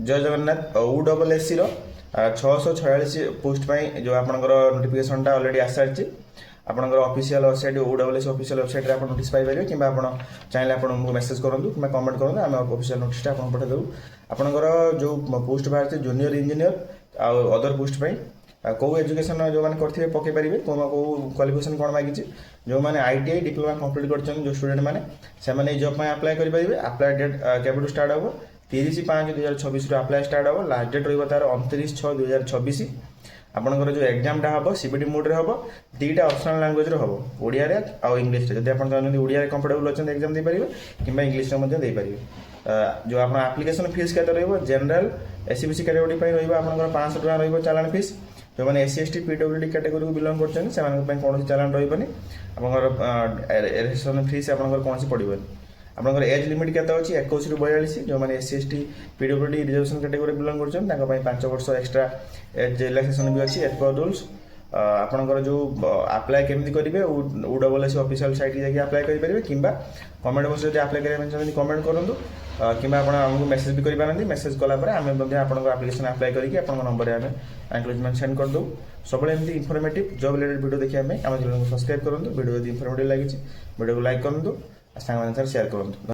जय जगन्नाथ USSC रो 646 post जो आपंकर नोटिफिकेशनटा अलरेडी आस सारी आपंकर official website USSC official website रे आपण नोटिस पाई पारे कि चाहिए आपन मेसेज करूँ कि कमेंट करूँ आम ऑफिशियल नोटिसटा आपन पठेदेबू आपंकर जो पोस्ट बाहर जूनियर इंजीनियर अदर पोस्ट कौ एजुकेशन जो मैंने करते पकई पारे कौ क्वालिफिकेशन कौन मांगी जो मैंने ITI डिप्लोमा कंप्लीट कर जो स्टूडेंट मैंने से जॉब अप्लाई करेंगे अप्लाई डेट केवल स्टार्ट हम 30/5/2026 आप्लाय स्टार्ट हम लास्ट डेट रही तार 29/6/2026 आपंकर जो एग्जामटा हम CBT मोड हम दुईटा ऑप्शनल लैंग्वेज हम ओडिया आउ इंग्लिश जब आप चाहते ओडिया कंफर्टेबल अच्छा एग्जाम दे पारे कि इंग्लिश दे पारे जो आप एप्लिकेशन फीस के जनरल SC/BC कैटेगोरी रहा 500 टका रही चालान फीस जो मैंने SC ST PWD कैटेगोरी को बिलंग कर कौन चालान रही आपंकर फीस आपंकर कौन पड़ोनी आपंकर एज लिमिट के 21 ରୁ 42 जो मैंने SC ST PWD reservation category belong कर 5 वर्ष एक्सट्रा एज रिलैक्सेशन भी अच्छी एज पर रूल्स आपंकर जो अप्लाई केमती करेंगे USSC ऑफिशियल साइट की जाके अप्लाई करेंगे कि कमेंट बॉक्स जो अप्लाई करेंगे कमेंट करूँ कि आपको मेसेज भी करेंगे मेसेज कलापर आम आपंकर एप्लिकेशन अप्लाई करके नंबर में एंकरेजमेंट सेंड कर दो सब एमती इनफॉर्मेटिव जॉब रिलेटेड वीडियो देखा आम चैनल को सब्सक्राइब करूँ वीडियो यदि इनफॉर्मेटिव लगी वीडियो को लाइक करूँ सांग शेयर करूँ।